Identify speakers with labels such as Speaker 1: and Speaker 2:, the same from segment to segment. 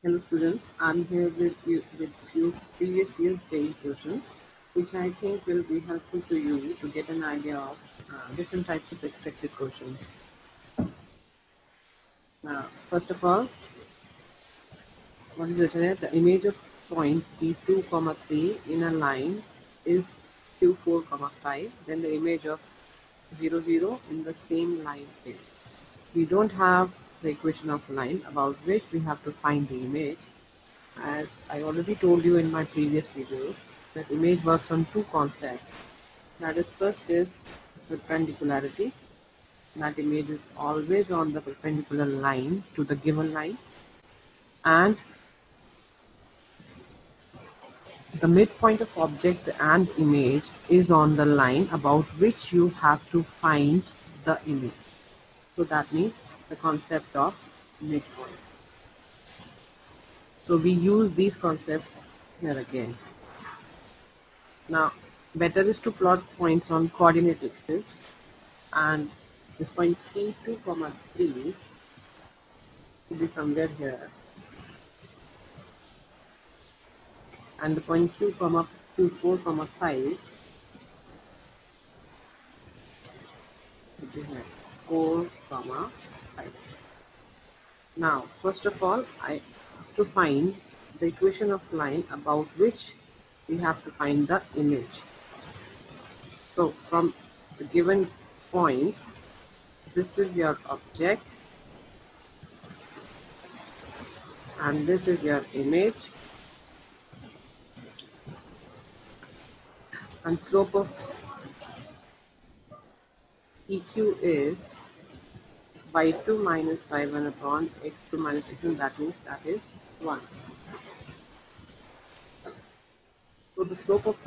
Speaker 1: Hello students, I'm here with you with few previous year's JEE questions, which I think will be helpful to you to get an idea of different types of expected questions. First of all, what is written here? The image of point P2, 3 in a line is Q4, 5. Then the image of 0, 0 in the same line is. We don't have the equation of line about which we have to find the image. As I already told you in my previous videos, that image works on two concepts. That is, first is perpendicularity. That image is always on the perpendicular line to the given line, and the midpoint of object and image is on the line about which you have to find the image. So that means the concept of midpoint. So we use these concepts here again. Now, better is to plot points on coordinate axis, and this point P2, 3 will be somewhere here, and the point Q4, 5 will be here, 4, 5. Now, first of all, I have to find the equation of line about which we have to find the image. So, from the given point, this is your object, and this is your image, and slope of PQ is y2 minus y1 upon x2 minus x1, that means that is 1. So the slope of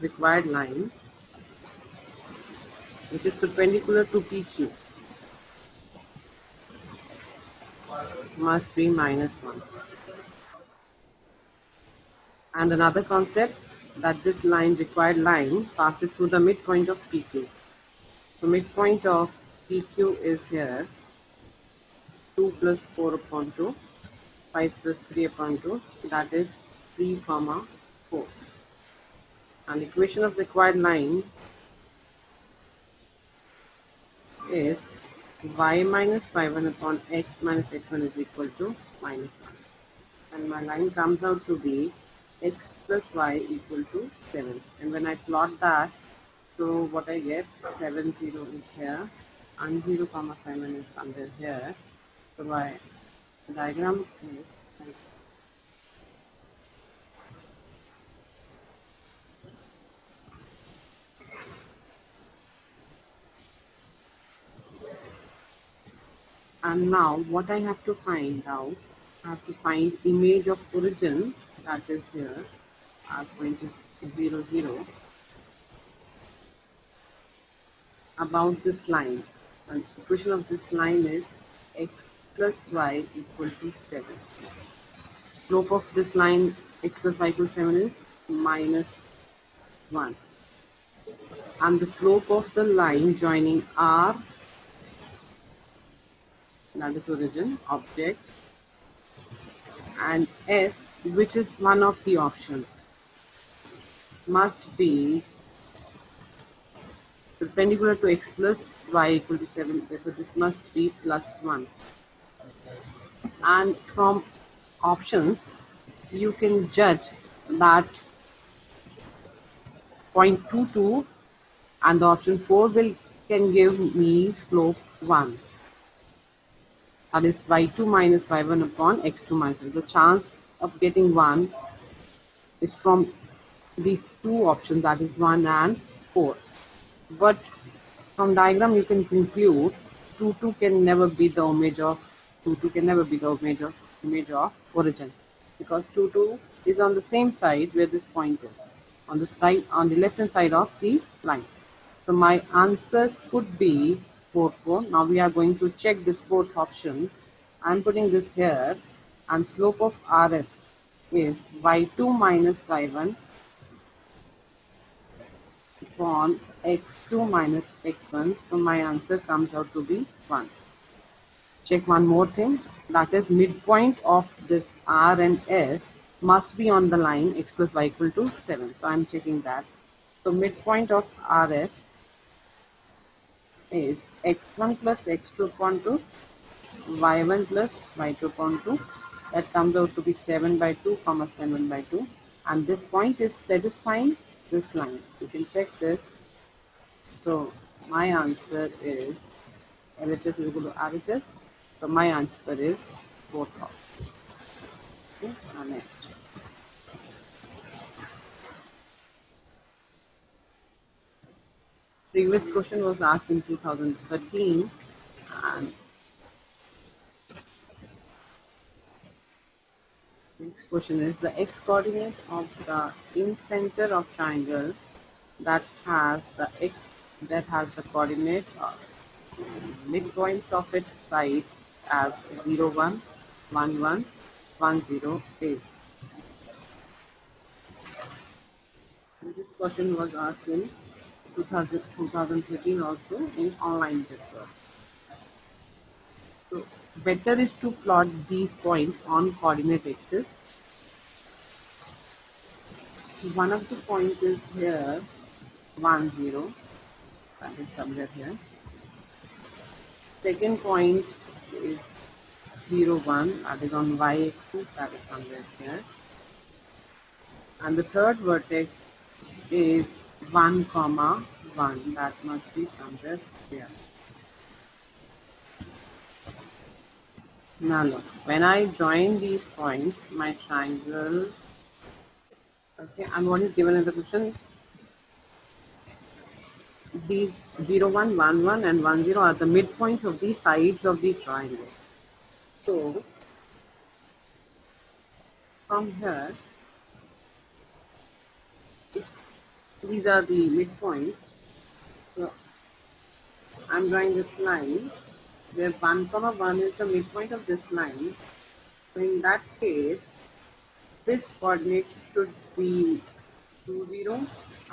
Speaker 1: required line, which is perpendicular to PQ, must be minus 1. And another concept, that this required line passes through the midpoint of PQ. So midpoint of PQ is here, 2 plus 4 upon 2, 5 plus 3 upon 2, that is 3, 4. And equation of required line is y minus y1 upon x minus x1 is equal to minus 1. And my line comes out to be x plus y equal to 7. And when I plot that, so what I get, 7, 0 is here, and 0, 7 is somewhere here. So my diagram is like, and now what I have to find out, I have to find image of origin, that is here, our point is 0, 0, about this line. And the equation of this line is x plus y equal to 7. Slope of this line, x plus y equal to 7, is minus 1. And the slope of the line joining R, that is origin, object, and S, which is one of the options, must be perpendicular to x plus y equal to 7. So this must be plus 1. And from options, you can judge that point 22 and the option 4 can give me slope 1. That is y2 minus y1 upon x2 minus y. The chance of getting 1 is from these two options, that is 1 and 4. But from diagram you can conclude 2 can never be the image of image of origin, because 2 is on the same side where this point is, on the left hand side of the line. So my answer could be 4, 4. Now we are going to check this fourth option. I'm putting this here, and slope of RS is y2 minus y1 x2 minus x1, so my answer comes out to be 1. check one more thing, that is midpoint of this R and S must be on the line x plus y equal to 7. So I'm checking that. So midpoint of RS is x1 plus x2 upon 2, y1 plus y2 upon 2. That comes out to be 7 by 2 comma 7 by 2. And this point is satisfying this line. You can check this. So my answer is LHS is equal to RHS. So my answer is 4th option. Okay, now next. Previous question was asked in 2013 and next question is the x coordinate of the in-center of triangle that has the coordinate midpoints of its sides as 0, 1, 1, 1, 1, 0 is. This question was asked in 2013 also in online paper. So better is to plot these points on coordinate axis. So one of the points is here 1, 0, that is somewhere here. Second point is 0, 1, that is on y axis, that is somewhere here. And the third vertex is 1, comma 1, that must be somewhere here. Now look, when I join these points, my triangle, okay, and what is given in the question, these 0, 1, 1, 1 and 1, 0 are the midpoints of the sides of the triangle. So, from here, these are the midpoints. So, I'm drawing this line where 1, comma 1 is the midpoint of this line. So, in that case, this coordinate should be 2, 0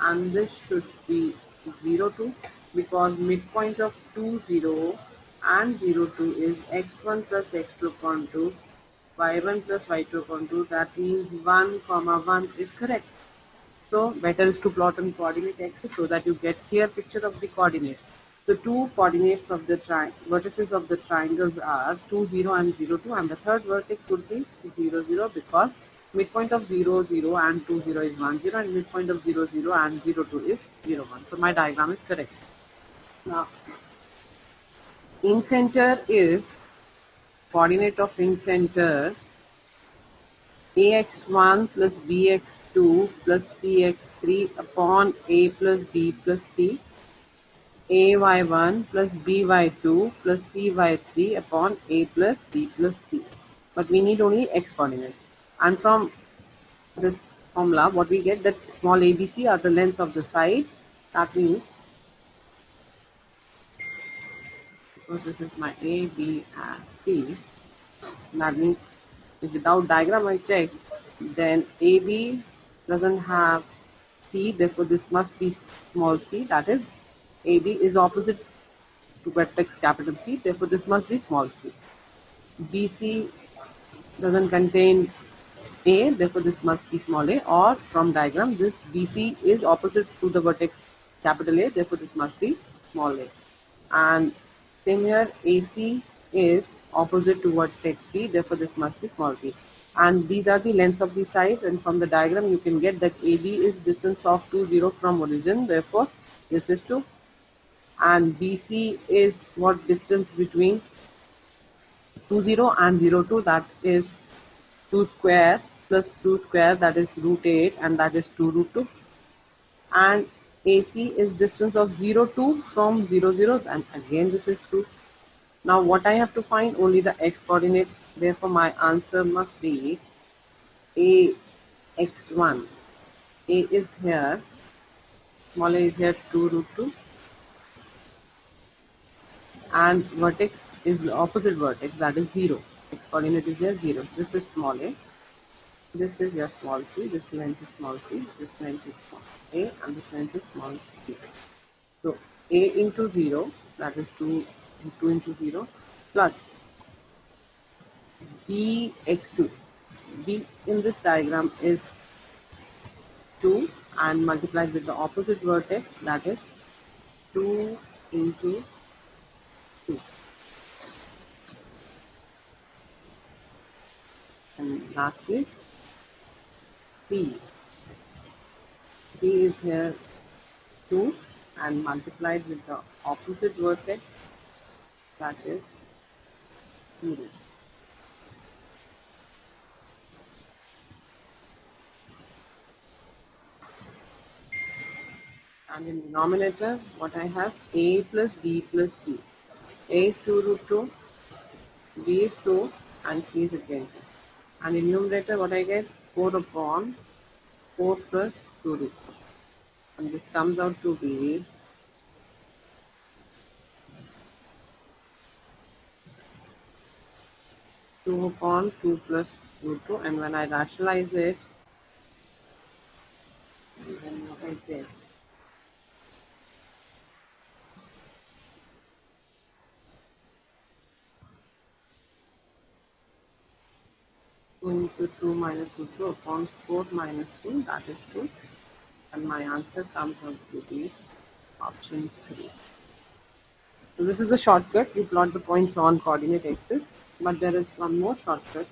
Speaker 1: and this should be 0, 2 because midpoint of 2, 0 and 0, 2 is x1 plus x2 upon 2, y1 plus y2 upon 2. That means 1, comma 1 is correct. So better is to plot on coordinate axis so that you get clear picture of the coordinates. The two coordinates of the vertices of the triangles are 2, 0 and 0, 2 and the third vertex would be 0, 0 because midpoint of 0, 0 and 2, 0 is 1, 0 and midpoint of 0, 0 and 0, 2 is 0, 1. So my diagram is correct. Now, in center is coordinate of in center ax1 plus bx2 plus cx3 upon a plus b plus c, ay1 plus by2 plus cy3 upon a plus b plus c. But we need only x coordinate. And from this formula, what we get that small abc are the lengths of the side. That means, because this is my a, b and c, that means if without diagram I check, then AB doesn't have C, therefore this must be small c, that is AB is opposite to vertex capital C, therefore this must be small c. BC doesn't contain A, therefore this must be small a, or from diagram this BC is opposite to the vertex capital A, therefore this must be small a. And same here, AC is opposite to vertex B, therefore this must be small b. And these are the lengths of the sides, and from the diagram you can get that AB is distance of 2, 0 from origin, therefore this is 2. And BC is what distance between 2, 0 and 0, 2, that is 2 square plus 2 square, that is root 8 and that is 2 root 2. And AC is distance of 0, 2 from 0, 0 and again this is 2. Now what I have to find? Only the x coordinate, therefore my answer must be a x1. A is here, small a is here 2 root 2 and vertex is the opposite vertex, that is 0. X coordinate is here 0. This is small a, this is your small c, this length is small c, this length is small a and this length is small c. So a into 0, that is 2 into 0 plus b x2. b in this diagram is 2 and multiplied with the opposite vertex, that is 2 into 2. And lastly, c. c is here 2 and multiplied with the opposite vertex, that is 0. And in denominator, what I have, a plus b plus c. A is 2 root 2, b is 2, and c is again 2. And in numerator, what I get, 4 upon 4 plus 2 root 2. And this comes out to be 2 upon 2 plus root 2. And when I rationalize it, then what I get, 2 into 2 minus root 2 upon 4 minus 2, that is 2. And my answer comes out to be option 3. So this is the shortcut. You plot the points on coordinate axis. But there is one more shortcut.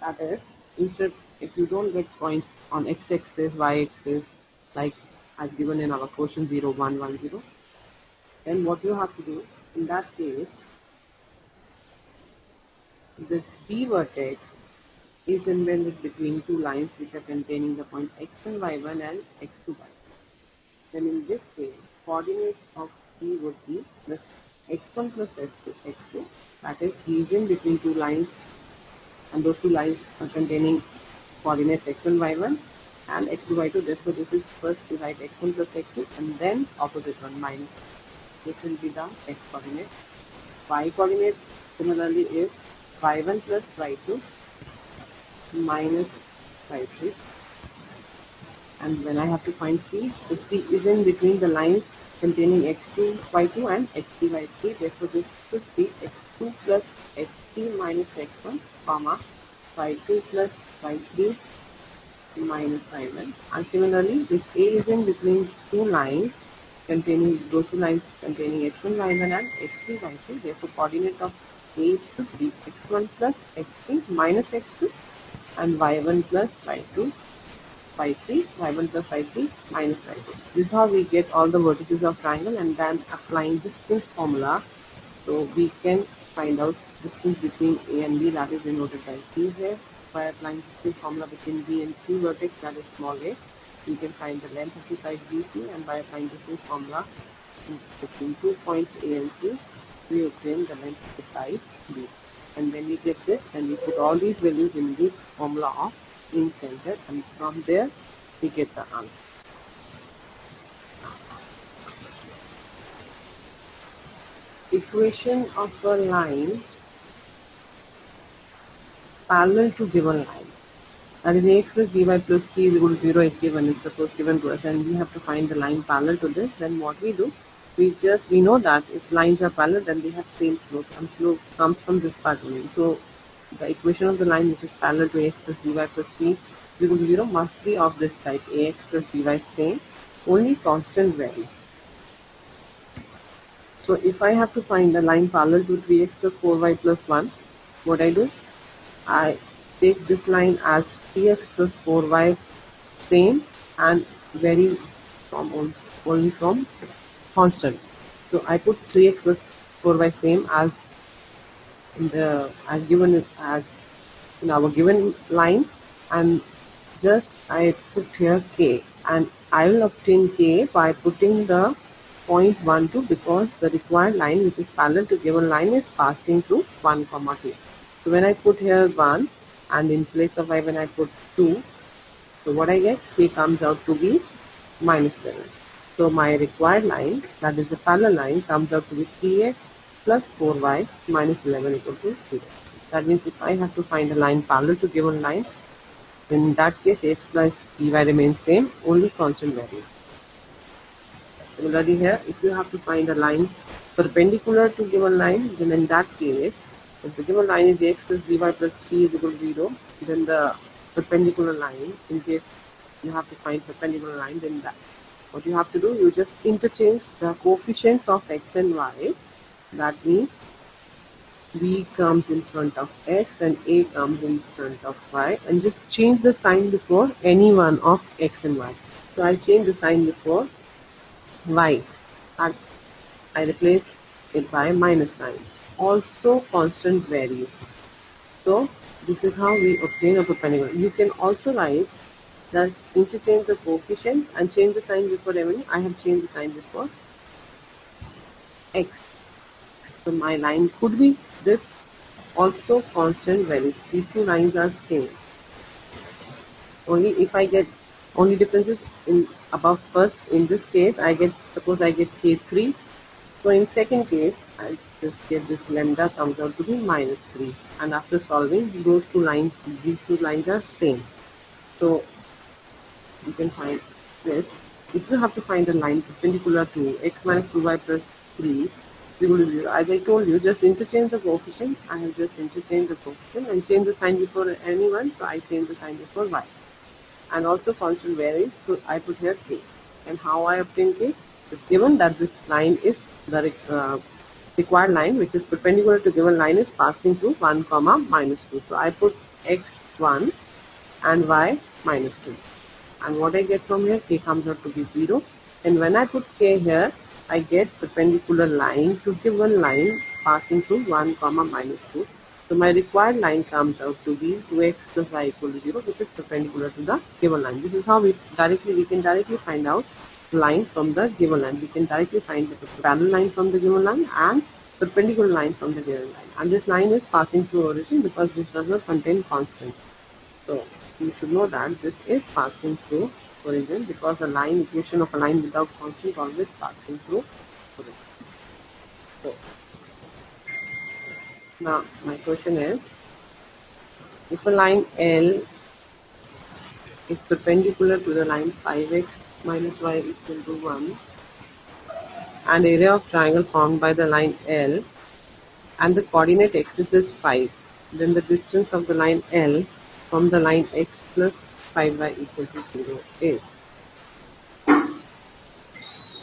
Speaker 1: That is, instead, if you don't get points on x-axis, y-axis, like as given in our quotient 0, 1, 1, 0, then what you have to do, in that case, this B vertex is embedded between two lines which are containing the point x1, y1 and x2, y2. Then in this case, coordinates of B would be this x1 plus x2, that is, he is in between two lines, and those two lines are containing coordinates x1, y1 and x2, y2. Therefore, this is first we write x1 plus x2 and then opposite one minus. This will be the x coordinate. Y coordinate similarly is y1 plus y2 minus y3. And when I have to find c, the c is in between the lines containing x2, y2 and x3, y3. Therefore, this should be x2 plus x3 minus x1, comma, y2 plus y3 minus y1. And similarly, this a is in between two lines containing those two lines containing x1, y1 and x3, y3. Therefore, coordinate of a should be x1 plus x3 minus x2 and y1 plus y2, y3, y1 plus y3 minus y2. This is how we get all the vertices of triangle, and then applying distance formula, so we can find out distance between A and B, that is denoted by C here. By applying distance formula between B and C vertex, that is small a, we can find the length of the side BC, and by applying distance formula between 2 points A and C, we obtain the length of the side B. And when we get this, then we put all these values in the formula of in center, and from there we get the answer. Equation of a line parallel to given line. That is, ax plus by plus c is equal to 0 is given, it's supposed given to us, and we have to find the line parallel to this. Then what we do, we know that if lines are parallel, then they have same slope, and slope comes from this part only. So the equation of the line which is parallel to ax plus by plus c is equal to 0 must be of this type, ax plus by same, only constant varies. So if I have to find the line parallel to 3x plus 4y plus 1, what I do, I take this line as 3x plus 4y same and vary from only from constant. So I put 3x plus 4y same as given as in our given line, and just I put here k, and I will obtain k by putting the point 1, 2, because the required line which is parallel to given line is passing through 1, 2. So when I put here 1 and in place of I when I put 2, so what I get, k comes out to be minus 11. So my required line, that is the parallel line, comes out to be 3x plus 4y minus 11 equal to 0. That means if I have to find a line parallel to given line, in that case x plus dy remains same, only constant varies. Similarly here, if you have to find a line perpendicular to given line, then in that case If the given line is x plus dy plus c is equal to 0, then the perpendicular line, in case you have to find perpendicular line, then that what you have to do, you just interchange the coefficients of x and y. That means b comes in front of x and a comes in front of y, and just change the sign before any one of x and y. So I change the sign before y and I replace it by minus sign. Also constant value. So this is how we obtain a perpendicular. You can also write just interchange the coefficients and change the sign before everything. I have changed the sign before x. So my line could be this, also constant value. These two lines are same. Only if I get only differences in above first, in this case I get, suppose I get k3. So in second case I just get this lambda comes out to be minus 3, and after solving those two lines, these two lines are same. So you can find this. If you have to find a line perpendicular to x minus 2y plus 3 equal to 0, as I told you, just interchange the coefficient. I have just interchanged the coefficient and change the sign before anyone, so I change the sign before y. And also constant varies, so I put here k. And how I obtain k? It's given that this line is the required line, which is perpendicular to given line, is passing through 1 comma minus 2. So I put x1 and y minus 2. And what I get from here, k comes out to be 0. And when I put k here, I get perpendicular line to given line passing through 1 comma minus 2. So my required line comes out to be 2x plus y equal to 0, which is perpendicular to the given line. This is how we can directly find out line from the given line. We can directly find the parallel line from the given line and perpendicular line from the given line. And this line is passing through origin because this does not contain constant. So you should know that this is passing through origin because the line equation of a line without constant always passing through origin. So now my question is, if a line L is perpendicular to the line 5x minus y equal to 1 and area of triangle formed by the line L and the coordinate axis is 5, then the distance of the line L from the line x plus 5y equal to 0 is.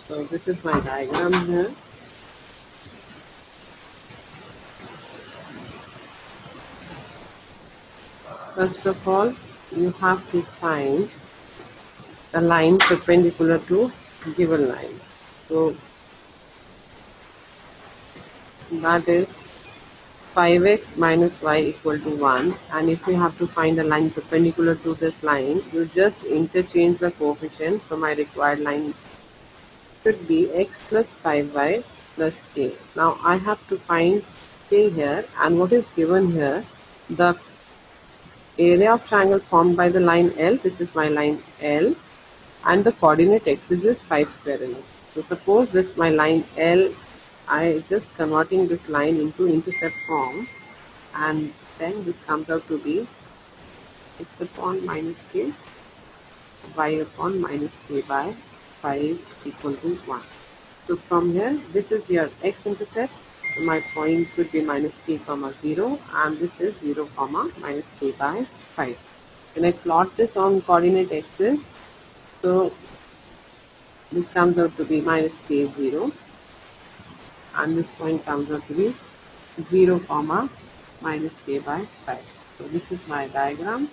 Speaker 1: So this is my diagram here. First of all, you have to find the line perpendicular to given line. So that is 5x minus y equal to 1, and if you have to find a line perpendicular to this line, you just interchange the coefficient. So my required line should be x plus 5y plus k. Now I have to find k here, and what is given here, the area of triangle formed by the line L, this is my line L, and the coordinate axis is 5 square units. So suppose this my line L, I just converting this line into intercept form, and then this comes out to be x upon minus k, y upon minus k by 5 equal to 1. So from here, this is your x-intercept. So my point should be minus k comma 0, and this is 0 comma minus k by 5. When I plot this on coordinate axis, so this comes out to be minus k 0, and this point comes out to be 0 comma minus k by 5. So this is my diagram.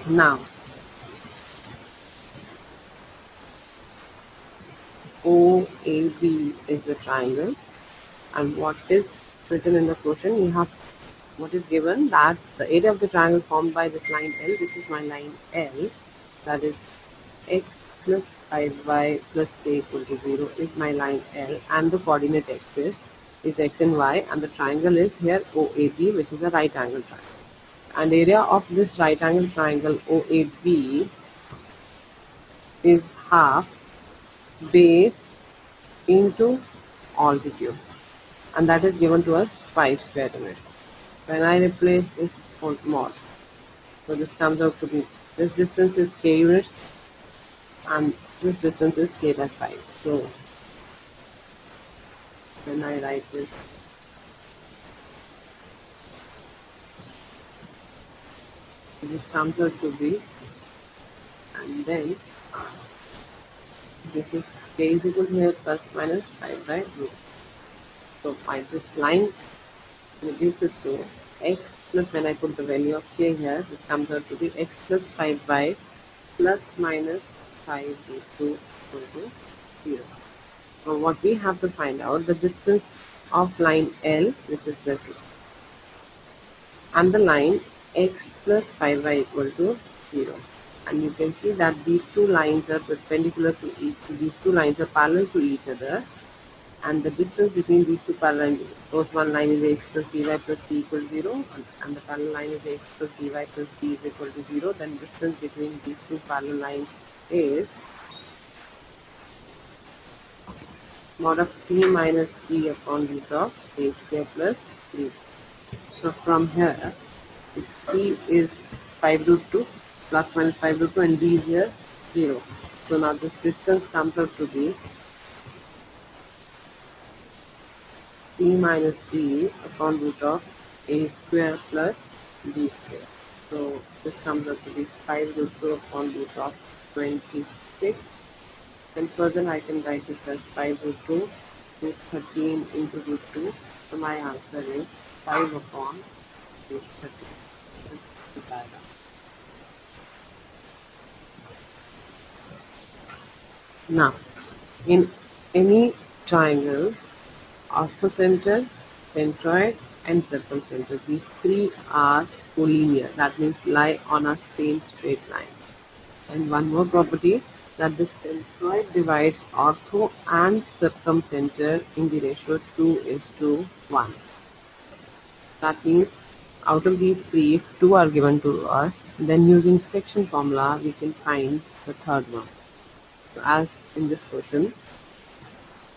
Speaker 1: Now OAB is the triangle, and what is written in the question, you have what is given, that the area of the triangle formed by this line L, this is my line L, that is x plus 5y plus k equal to 0 is my line L, and the coordinate axis is x and y, and the triangle is here OAB, which is a right angle triangle. And area of this right angle triangle OAB is half base into altitude, and that is given to us 5 square units. When I replace this for mod, so this comes out to be, this distance is k units and this distance is k by 5. So when I write this, this comes out to be, and then this is k is equal to here plus minus 5 by root. So find this line reduces to x plus, when I put the value of k here, it comes out to be x plus 5 by plus minus 5 root 2 equal to 0. So what we have to find out, the distance of line L, which is this, and the line x plus 5y equal to 0. And you can see that these two lines are perpendicular to each, these two lines are parallel to each other, and the distance between these two parallel lines, suppose one line is x plus dy plus c equal to 0, and the parallel line is x plus dy plus d is equal to 0, then distance between these two parallel lines is mod of c minus d upon root of a square plus 3. So from here, c is 5 root 2 plus minus 5 root 2, and d is here 0. So now this distance comes out to be c minus d upon root of a square plus d square. So this comes out to be 5 root 2 upon root of 26. And further I can write this as 5 root 2 root 13 into root 2. So my answer is 5 upon root 13. This is the diagram. Now, in any triangle, orthocenter, centroid, and circumcenter, these three are collinear. That means lie on a same straight line. And one more property, that the centroid divides ortho and circumcenter in the ratio 2:1. That means out of these three, if two are given to us, then using section formula we can find the third one. So as in this question,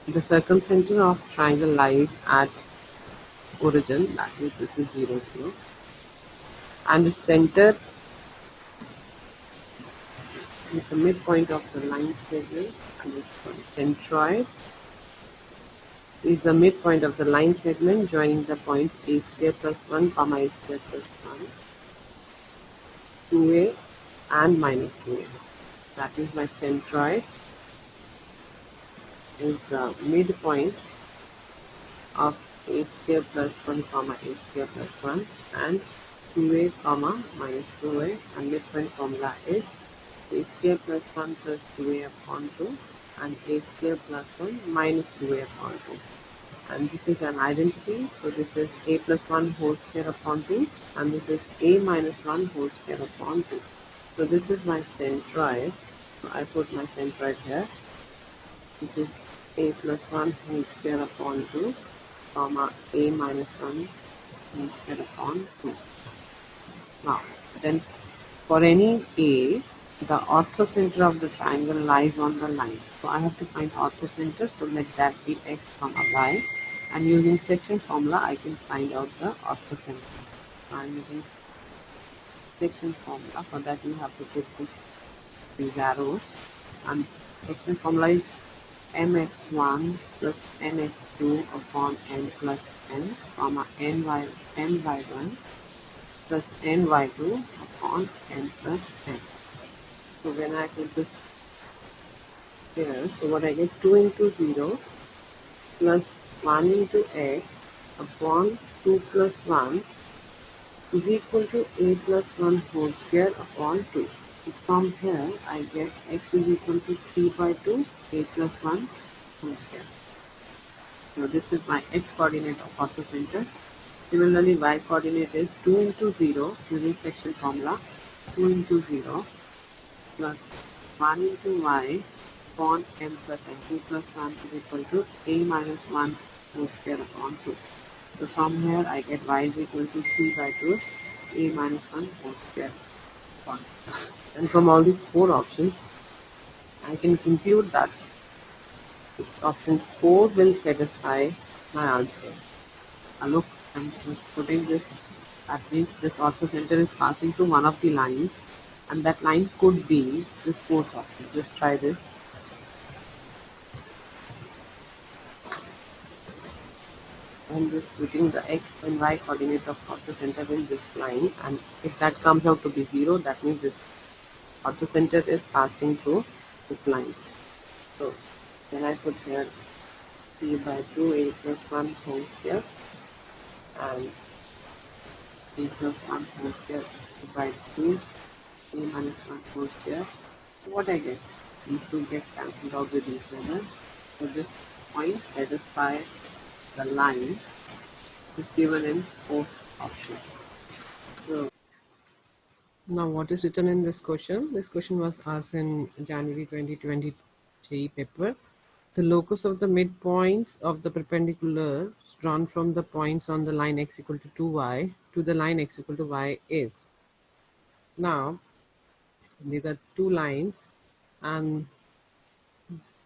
Speaker 1: the circumcenter of triangle lies at origin, that means this is 0, 0, and the center is the midpoint of the line segment, and this one. Centroid is the midpoint of the line segment joining the point a square plus 1 comma a square plus 1, 2a and minus 2a. That is my centroid is the midpoint of a square plus 1 comma a square plus 1 and 2a comma minus 2a, and midpoint formula is a square plus 1 plus 2a upon 2 and a square plus 1 minus 2a upon 2. And this is an identity, so this is a plus 1 whole square upon 2, and this is a minus 1 whole square upon 2. So this is my centroid. So I put my centroid here. This is a plus 1 whole square upon 2, comma a minus 1 whole square upon 2. Now, then for any a, the orthocenter of the triangle lies on the line. So I have to find orthocenter, so let that be x comma y. And using section formula, I can find out the orthocenter. So I'm using section formula. For that, you have to put these arrows. And section formula is mx1 plus nx2 upon n plus n, comma ny1 plus ny2 upon n plus n. So when I put this here, so what I get, 2 into 0 plus 1 into x upon 2 plus 1 is equal to a plus 1 whole square upon 2. So from here I get x is equal to 3 by 2 a plus 1 whole square. So this is my x coordinate of orthocenter. Similarly, y coordinate is 2 into 0 using section formula, 2 into 0 plus 1 into y upon m plus n. 2 plus 1 is equal to a minus 1 whole square upon 2. So from here I get y is equal to 3 by 2 a minus 1 whole square upon 2. And from all these four options, I can conclude that this option 4 will satisfy my answer. Now look, I'm just putting this, at least this orthocenter is passing through one of the lines, and that line could be this fourth option. Just try this. I'm just putting the x and y coordinate of orthocenter in this line, and if that comes out to be 0, that means this orthocenter is passing through this line. So then I put here c by 2 a plus 1 whole square and a plus 1 whole square by 2 a minus 1 whole square. So what I get? These two get cancelled out with each other. So this point satisfies the line is given in fourth option. So now what is written in this question? This question was asked in January 2023 paper. The locus of the midpoints of the perpendiculars drawn from the points on the line x equal to 2y to the line x equal to y is. Now, these are two lines, and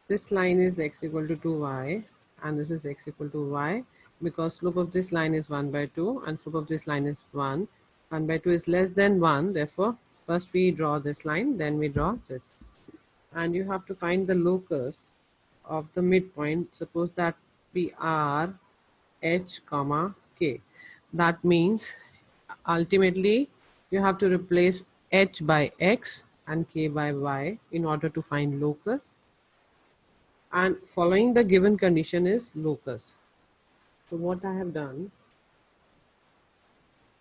Speaker 1: this line is x equal to 2y, and this is x equal to y, because slope of this line is 1 by 2, and slope of this line is 1. 1 by 2 is less than 1, therefore, first we draw this line, then we draw this. And you have to find the locus of the midpoint. Suppose that be r, h, comma, k. That means ultimately you have to replace h by x and k by y in order to find locus. And following the given condition is locus. So what I have done,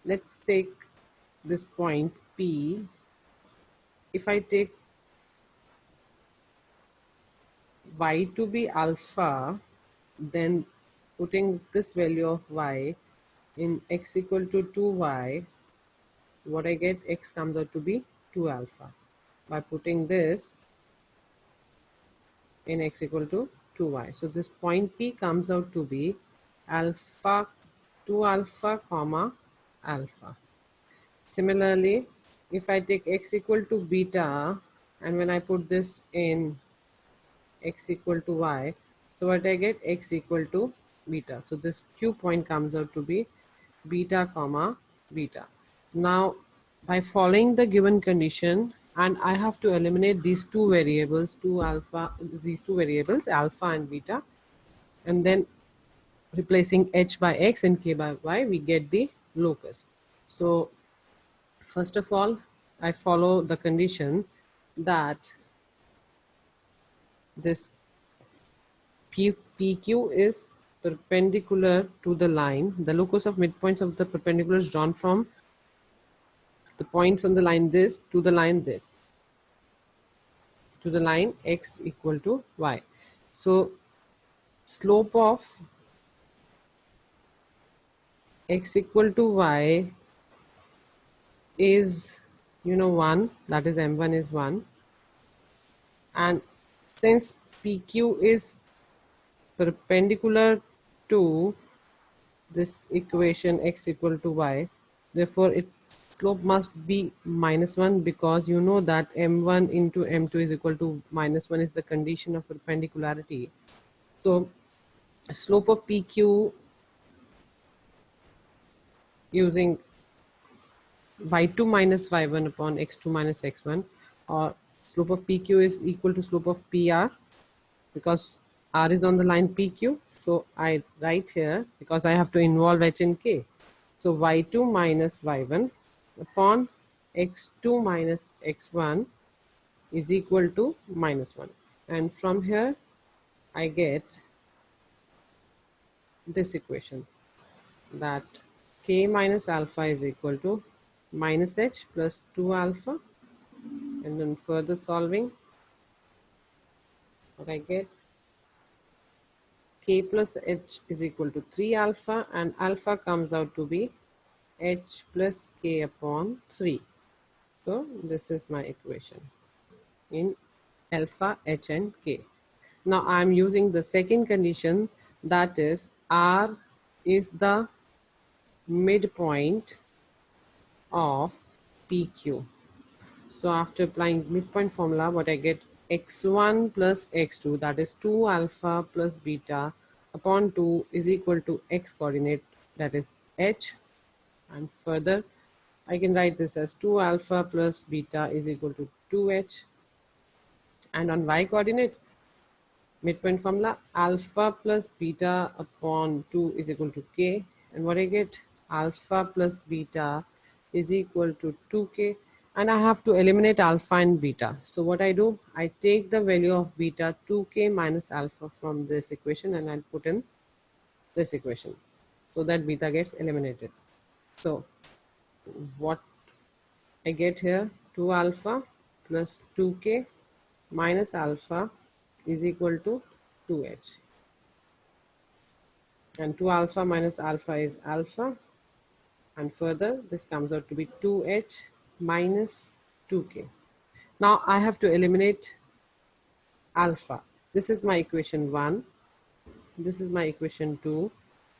Speaker 1: let's take this point P. If I take y to be alpha, then putting this value of y in x equal to 2y, what I get, x comes out to be 2 alpha. By putting this in x equal to 2y. So this point P comes out to be alpha 2 alpha comma alpha. Similarly, if I take x equal to beta, and when I put this in x equal to y, so what I get, x equal to beta. So this Q point comes out to be beta comma beta. Now by following the given condition, and I have to eliminate these two variables, these two variables alpha and beta, and then replacing h by x and k by y, we get the locus. So first of all, I follow the condition that this PQ is perpendicular to the line. The locus of midpoints of the perpendicular is drawn from the points on the line this to the line this, to the line x equal to y. So slope of x equal to y is 1, that is m1 is 1, and since PQ is perpendicular to this equation x equal to y, therefore its slope must be -1, because you know that m1 into m2 is equal to -1 is the condition of perpendicularity. So slope of PQ using y2 minus y1 upon x2 minus x1, or slope of PQ is equal to slope of PR, because R is on the line PQ. So I write here, because I have to involve h and k. So y2 minus y1 upon x2 minus x1 is equal to -1. And from here I get this equation, that k minus alpha is equal to minus h plus 2 alpha. And then further solving, what I get, k plus h is equal to 3 alpha, and alpha comes out to be h plus k upon 3. So this is my equation in alpha, h and k. Now I am using the second condition, that is R is the midpoint of PQ. So after applying midpoint formula, what I get, x1 plus x2, that is 2 alpha plus beta upon 2 is equal to x coordinate, that is h, and further I can write this as 2 alpha plus beta is equal to 2h, and on y coordinate Midpoint formula, alpha plus beta upon 2 is equal to k. And what I get? Alpha plus beta is equal to 2k. And I have to eliminate alpha and beta. So what I do? I take the value of beta 2k minus alpha from this equation and I'll put in this equation so that beta gets eliminated. So what I get here, 2 alpha plus 2k minus alpha is equal to 2h. And 2 alpha minus alpha is alpha, and further this comes out to be 2h minus 2k. Now I have to eliminate alpha. This is my equation 1, this is my equation 2.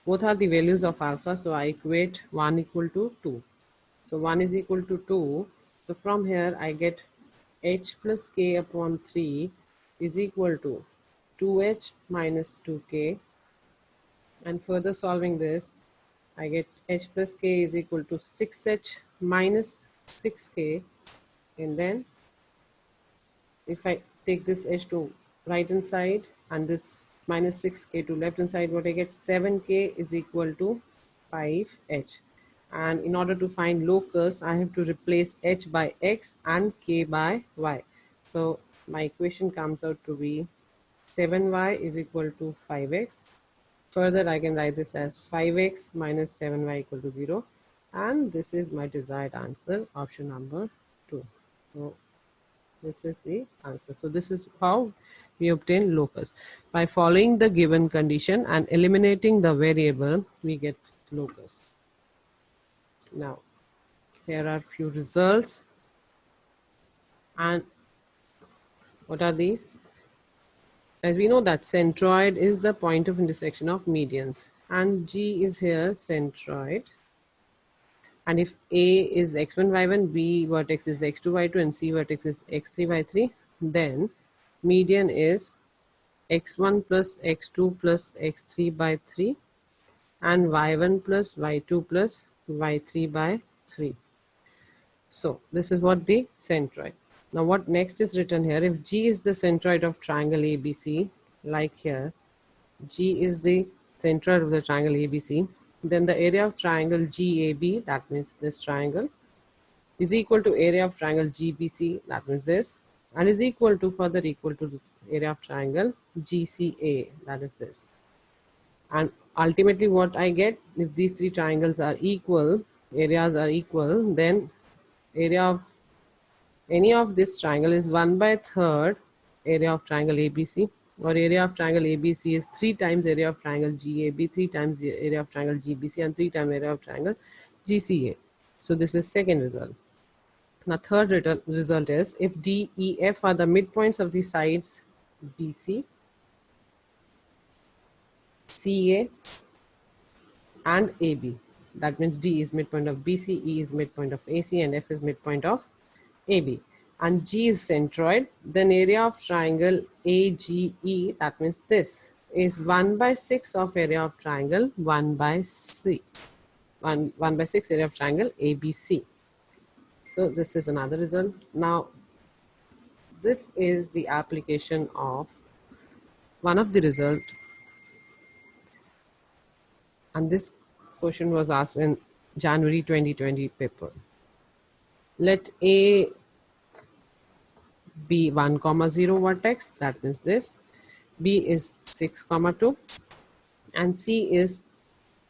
Speaker 1: Both are the values of alpha, so I equate 1 equal to 2. So 1 is equal to 2. So from here I get h plus k upon 3 is equal to 2h minus 2k. And further solving this, I get h plus k is equal to 6h minus 6k. And then if I take this h to right hand side and this minus 6k to left hand side, what I get, 7k is equal to 5h. And in order to find locus, I have to replace h by x and k by y. So my equation comes out to be 7y is equal to 5x. Further, I can write this as 5x minus 7y equal to 0. And this is my desired answer, option number 2. So this is the answer. So this is how we obtain locus. By following the given condition and eliminating the variable, we get locus. Now, here are few results. And what are these? As we know that centroid is the point of intersection of medians, and G is here centroid. And if A is x1, y1, B vertex is x2, y2, and C vertex is x3, y3, then median is x1 plus x2 plus x3 by 3 and y1 plus y2 plus y3 by 3. So this is what the centroid. Now what next is written here, if G is the centroid of triangle ABC, like here, G is the centroid of the triangle ABC, then the area of triangle GAB, that means this triangle, is equal to area of triangle GBC, that means this, and is equal to, further equal to the area of triangle GCA, that is this. And ultimately what I get, if these three triangles are equal, areas are equal, then area of any of this triangle is 1/3 area of triangle ABC, or area of triangle ABC is 3 times area of triangle GAB, 3 times the area of triangle GBC, and 3 times area of triangle GCA. So this is second result. Now third result is, if D, E, F are the midpoints of the sides BC, CA, and AB. That means D is midpoint of BC, E is midpoint of AC, and F is midpoint of AB. And G is centroid, then area of triangle AGE, that means this, is 1/6 of area of triangle 1/3. 1/6 area of triangle ABC. So this is another result. Now this is the application of one of the result, and this question was asked in January 2020 paper. Let A be 1,0 vertex, that means this, B is 6,2, and C is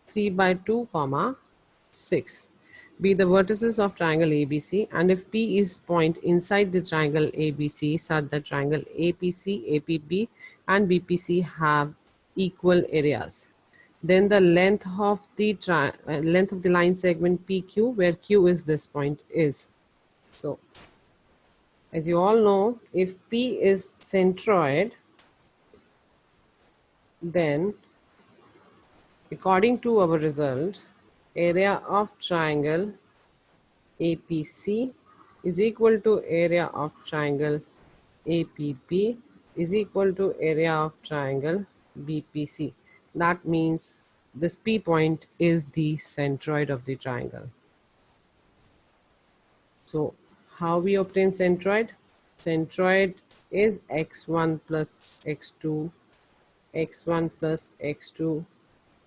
Speaker 1: 3/2, 6. Be the vertices of triangle ABC, and if P is point inside the triangle ABC such that triangle APC, APB, and BPC have equal areas, then the length of the line segment PQ, where Q is this point, is. So as you all know, if P is centroid, then according to our result, area of triangle APC is equal to area of triangle APB is equal to area of triangle BPC. That means this P point is the centroid of the triangle. So how we obtain centroid? Centroid is x1 plus x2 x1 plus x2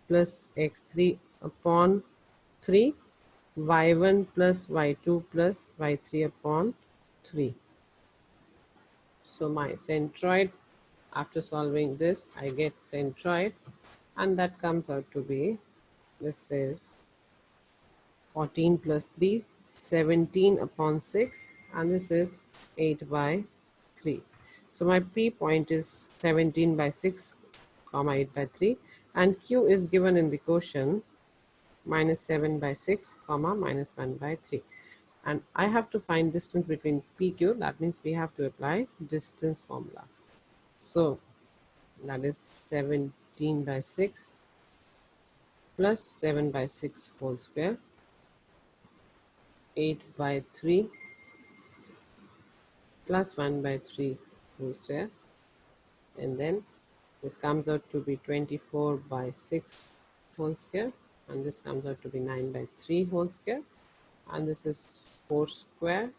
Speaker 1: plus x3 upon 3, y1 plus y2 plus y3 upon 3. So my centroid, after solving this, I get centroid, and that comes out to be, this is 14 plus 3, 17 upon 6, and this is 8 by 3. So my P point is 17 by 6, comma 8 by 3, and Q is given in the question minus 7 by 6, comma minus 1 by 3. And I have to find distance between PQ, that means we have to apply distance formula. So that is 17 by 6 plus 7 by 6 whole square, 8 by 3 plus 1 by 3 whole square, and then this comes out to be 24 by 6 whole square, and this comes out to be 9 by 3 whole square, and this is 4 square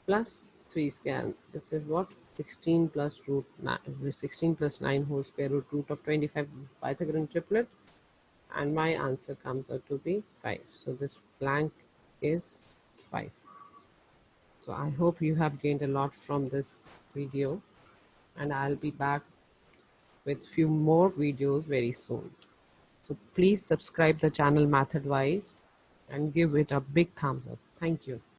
Speaker 1: plus 3 square. This is what? 16 plus root 9, 16 plus 9 whole square root of 25. This is Pythagorean triplet, and my answer comes out to be 5. So this blank is 5. So I hope you have gained a lot from this video, and I'll be back with few more videos very soon. So please subscribe the channel Method Wise and give it a big thumbs up. Thank you.